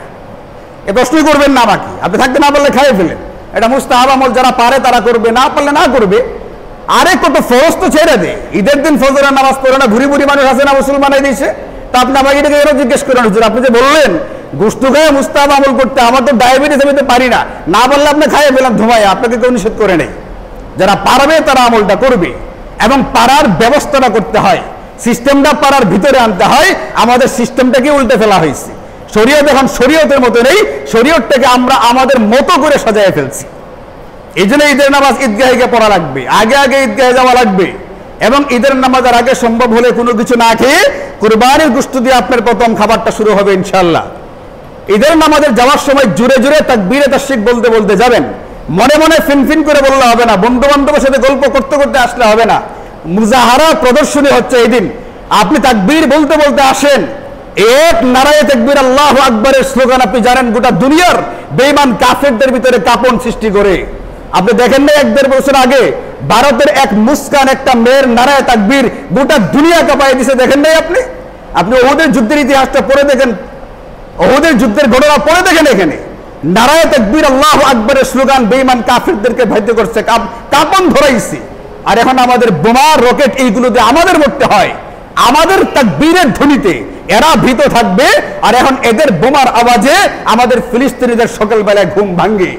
এ প্রশ্নই করবেন না আমাকে। আপনি থাকতে না পারলে খাইয়ে ফেলেন, এটা মুস্তাহাব আমল, যারা পারে তারা করবে, না পারলে না করবে। আরে কত ফরজ তো ছেড়ে দে, ঈদের দিন ফজরের নামাজ পড়ে না ঘুরি বুড়ি মানুষ আছে না, মুসলমানাই দিয়েছে। তা আপনি আমাকে এটাকে এরও জিজ্ঞেস করেন, হুজুর আপনি যে বললেন গোশত খায় মুস্তাহাব আমল করতে, আমার তো ডায়াবেটিস, আমি তো পারি না, না বললে আপনি খাইয়ে ফেলাম ধোঁয়ায়, আপনাকে কেউ নিষেধ করে নেই। যারা পারবে তারা আমলটা করবে, এবং পারার ব্যবস্থাটা করতে হয়, সিস্টেমটা পারার ভিতরে আনতে হয়। আমাদের সিস্টেমটাকে উল্টে ফেলা হয়েছে, শরীয়ত এখন শরীয়তের মতো নেই, শরীয়তটাকে আমরা আমাদের মতো করে সাজায় ফেলছি। এই জন্য ঈদের নামাজ ঈদগাহে গিয়ে পড়া লাগবে, আগে আগে ঈদগাহে যাওয়া লাগবে, এবং ঈদের নামাজের আগে সম্ভব হলে কোনো কিছু না খেয়ে কুরবানির গোশত দিয়ে আপনার প্রথম খাবারটা শুরু হবে ইনশাআল্লাহ। ঈদের নামাজের যাওয়ার সময় জুড়ে জুড়ে তাকবীরে তাশরিক বলতে বলতে যাবেন, মনে মনে ফিনফিন করে বললে হবে না, বন্ধু বান্ধবের সাথে গল্প করতে করতে আসলে হবে না। মুজাহারা প্রদর্শনী হচ্ছে এই দিন, আপনি তাকবীর বলতে বলতে আসেন, এক নারায়ে তাকবীর আল্লাহু আকবারের স্লোগান আপনি জানেন গোটা দুনিয়ার বেঈমান কাফেরদের ভিতরে কাঁপন সৃষ্টি করে। আপনি দেখেন না 1-1.5 বছর আগে ভারতের এক মুস্কান একটা মেয়ের নারায়ে তাকবীর গোটা দুনিয়া কাঁপায় দিছে, দেখেন নাই আপনি? আপনি ওহুদের যুদ্ধের ইতিহাসটা পড়ে দেখেন, ওহুদের যুদ্ধের ঘটনা পড়ে দেখেন, এখানে নারায়ে তাকবীর আল্লাহু আকবারের স্লোগান বেঈমান কাফেরদেরকে ভীত করছে, কাঁপন ধরাইছে। আর এখন আমাদের বোমা রকেট এইগুলো দিয়ে আমাদের মরতে হয়, আমাদের তাকবীরের ধ্বনিতে এরা ভীত থাকবে, আর এখন এদের বোমার আওয়াজে আমাদের ফিলিস্তিনিদের সকালবেলায় ঘুম ভাঙ্গে।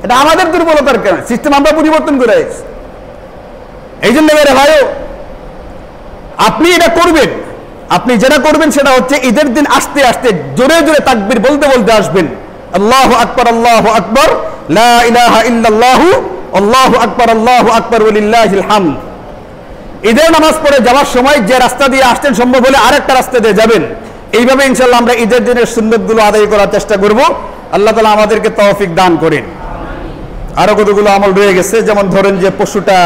এটা আমাদের দুর্বলতার কারণে, সিস্টেম আমরা পরিবর্তন করে। এই জন্য মেরে ভাইও, আপনি এটা করবেন, আপনি যেটা করবেন সেটা হচ্ছে ঈদের দিন আসতে আসতে জোরে জোরে তাকবীর বলতে বলতে আসবেন, আল্লাহু আকবার, আল্লাহু আকবার, লা ইলাহা ইল্লাল্লাহু, আল্লাহু আকবার, আল্লাহু আকবার, ওয়ালিল্লাহিল হামদ। ঈদের নামাজ পড়ে যাওয়ার সময় যে রাস্তা দিয়ে আসতেন সম্ভব হলে আরেকটা রাস্তা দিয়ে যাবেন। এইভাবে ইনশাআল্লাহ আমরা ঈদের দিনের সুন্নতগুলো আদায় করার চেষ্টা করব। আল্লাহ তাআলা আমাদেরকে তৌফিক দান করেন। আরো কতগুলো আমল রয়ে গেছে, যেমন ধরেন যে পশুটা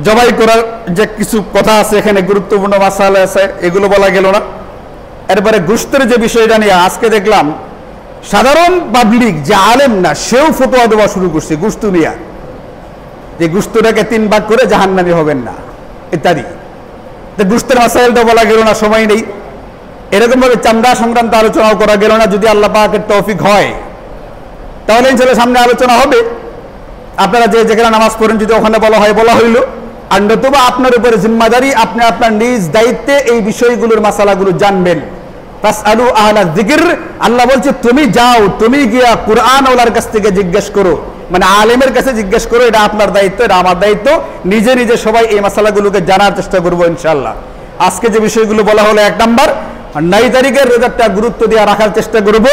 জবাই করার যে কিছু কথা আছে, এখানে গুরুত্বপূর্ণ মাসালা আছে, এগুলো বলা গেল না। এরপরে গোশতের যে বিষয়টা নিয়ে আজকে দেখলাম সাধারণ পাবলিক যে আলেম না, সেও ফতোয়া দেওয়া শুরু করছে গোশত নিয়ে, যে গোশতটাকে 3 ভাগ করে জাহান্নামী হবেন না ইত্যাদি। গোশতের মাসাইলটা বলা গেল না, সময় নেই। এরকম ভাবে চামড়া সংক্রান্ত আলোচনাও করা গেল না। যদি আল্লাহ পাকের তৌফিক হয় তাহলে ইনশাআল্লাহ সামনে আলোচনা হবে। আপনারা যে যেখানে নামাজ পড়েন যদি ওখানে বলা হয়, বলা হইল। আর নতুবা আপনার উপরে জিম্মাদারি, আপনি আপনার নিজ দায়িত্বে এই বিষয়গুলোর মাসালাগুলো জানবেন। ফাসআলু আহলা যিকর, আল্লাহ বলছে তুমি যাও, তুমি গিয়া কুরআন ওয়ালার কাছ থেকে জিজ্ঞেস করো, মানে আলেমের কাছে জিজ্ঞেস করো। এটা আপনার দায়িত্ব, এটা আমার দায়িত্ব। নিজে নিজে সবাই এই মাসালাগুলোকে জানার চেষ্টা করবো ইনশাআল্লাহ। আজকে যে বিষয়গুলো বলা হলো, 1 নাম্বার 9 তারিখের রোজাটা গুরুত্ব দিয়ে রাখার চেষ্টা করব।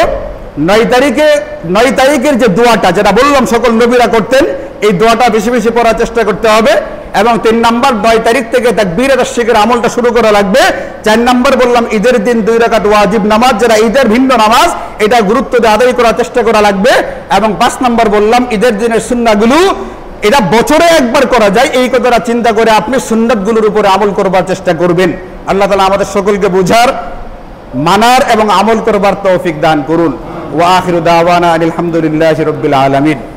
9 তারিখের যে দোয়াটা, যেটা বললাম সকল নবীরা করতেন, এই দোয়াটা বেশি বেশি পড়ার চেষ্টা করতে হবে। এবং 3 নাম্বার 9 তারিখ থেকে তাকবীরে তাশরিকের আমলটা শুরু করা লাগবে। 4 নাম্বার বললাম ঈদের দিন 2 রাকাত ওয়াজিব নামাজ, যেটা ঈদের ভিন্ন নামাজ, এটা গুরুত্ব দিয়ে আদায় করার চেষ্টা করা লাগবে। এবং 5 নাম্বার বললাম ঈদের দিনের সুন্নাহগুলো এটা বছরে একবার করা যায়, এই কথাটা চিন্তা করে আপনি সুন্নাতগুলোর উপরে আমল করবার চেষ্টা করবেন। আল্লাহ তাআলা আমাদের সকলকে বুঝার, মানার এবং আমল করবার তৌফিক দান করুন। ওয়া আখিরু দাওয়ানা আলহামদুলিল্লাহি রাব্বিল আলামিন।